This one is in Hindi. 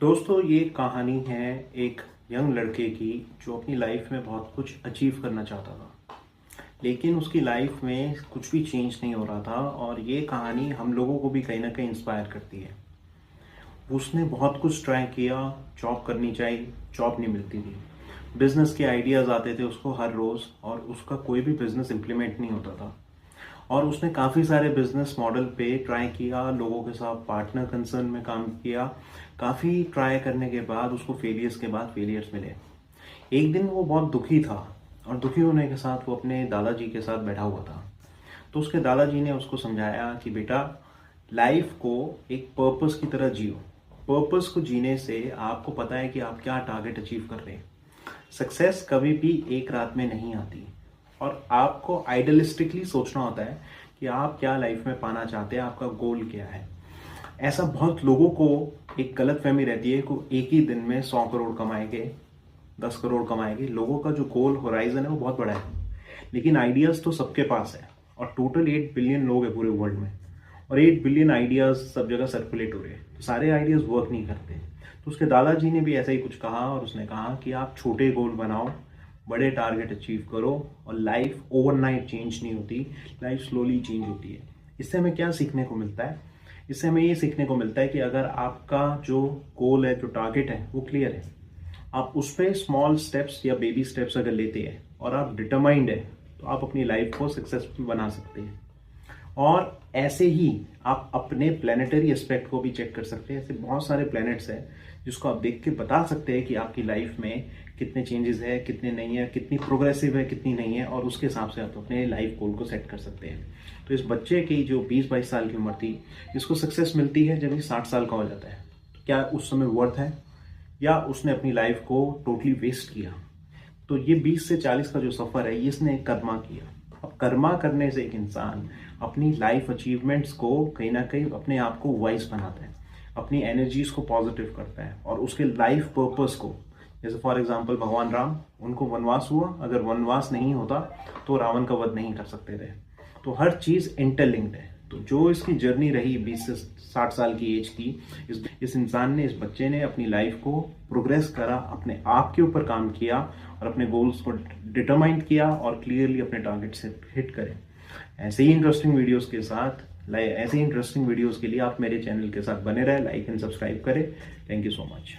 दोस्तों, ये कहानी है एक यंग लड़के की जो अपनी लाइफ में बहुत कुछ अचीव करना चाहता था, लेकिन उसकी लाइफ में कुछ भी चेंज नहीं हो रहा था। और ये कहानी हम लोगों को भी कहीं ना कहीं इंस्पायर करती है। उसने बहुत कुछ ट्राई किया, जॉब करनी चाहिए, जॉब नहीं मिलती थी। बिजनेस के आइडियाज़ आते थे उसको हर रोज़, और उसका कोई भी बिजनेस इम्प्लीमेंट नहीं होता था। और उसने काफ़ी सारे बिजनेस मॉडल पे ट्राई किया, लोगों के साथ पार्टनर कंसर्न में काम किया। काफ़ी ट्राई करने के बाद उसको फेलियर्स के बाद फेलियर्स मिले। एक दिन वो बहुत दुखी था, और दुखी होने के साथ वो अपने दादाजी के साथ बैठा हुआ था। तो उसके दादाजी ने उसको समझाया कि बेटा, लाइफ को एक पर्पस की तरह जियो। पर्पस को जीने से आपको पता है कि आप क्या टारगेट अचीव कर रहे हैं। सक्सेस कभी भी एक रात में नहीं आती, और आपको आइडियलिस्टिकली सोचना होता है कि आप क्या लाइफ में पाना चाहते हैं, आपका गोल क्या है। ऐसा बहुत लोगों को एक गलतफहमी रहती है कि एक ही दिन में 100 करोड़ कमाएंगे, 10 करोड़ कमाएंगे। लोगों का जो गोल होराइजन है वो बहुत बड़ा है, लेकिन आइडियाज तो सबके पास है। और टोटल 8 बिलियन लोग हैं पूरे वर्ल्ड में, और 8 बिलियन आइडियाज सब जगह सर्कुलेट हो रहे हैं, तो सारे आइडियाज वर्क नहीं करते। तो उसके दादाजी ने भी ऐसा ही कुछ कहा, और उसने कहा कि आप छोटे गोल बनाओ, बड़े टारगेट अचीव करो। और लाइफ ओवरनाइट चेंज नहीं होती, लाइफ स्लोली चेंज होती है। इससे हमें क्या सीखने को मिलता है? इससे हमें ये सीखने को मिलता है कि अगर आपका जो गोल है, जो टारगेट है, वो क्लियर है, आप उस पर स्मॉल स्टेप्स या बेबी स्टेप्स अगर लेते हैं और आप डिटरमाइंड है, तो आप अपनी लाइफ को सक्सेसफुल बना सकते हैं। और ऐसे ही आप अपने प्लानिटरी एस्पेक्ट को भी चेक कर सकते हैं। ऐसे बहुत सारे प्लैनेट्स हैं जिसको आप देख के बता सकते हैं कि आपकी लाइफ में कितने चेंजेस है, कितने नहीं है, कितनी प्रोग्रेसिव है, कितनी नहीं है, और उसके हिसाब से आप अपने लाइफ गोल को सेट कर सकते हैं। तो इस बच्चे की जो 20-22 साल की उम्र थी, इसको सक्सेस मिलती है जब ये 60 साल का हो जाता है। तो क्या उस समय वर्थ है, या उसने अपनी लाइफ को टोटली वेस्ट किया? तो ये 20 से 40 का जो सफ़र है, ये इसने कर्मा किया। अब कर्मा करने से एक इंसान अपनी लाइफ अचीवमेंट्स को कहीं ना कहीं अपने आप को वाइज बनाता है, अपनी एनर्जीज को पॉजिटिव करता है, और उसके लाइफ पर्पस को, जैसे फॉर एग्जांपल भगवान राम, उनको वनवास हुआ, अगर वनवास नहीं होता तो रावण का वध नहीं कर सकते थे। तो हर चीज़ इंटरलिंक्ड है। तो जो इसकी जर्नी रही 20 से 60 साल की एज की, इस इंसान ने, इस बच्चे ने अपनी लाइफ को प्रोग्रेस करा, अपने आप के ऊपर काम किया, और अपने गोल्स को डिटरमाइन किया, और क्लियरली अपने टारगेट से हिट करें। ऐसे ही इंटरेस्टिंग वीडियोस के साथ, ऐसे ही इंटरेस्टिंग वीडियोस के लिए आप मेरे चैनल के साथ बने रहे, लाइक एंड सब्सक्राइब करें। Thank you so much.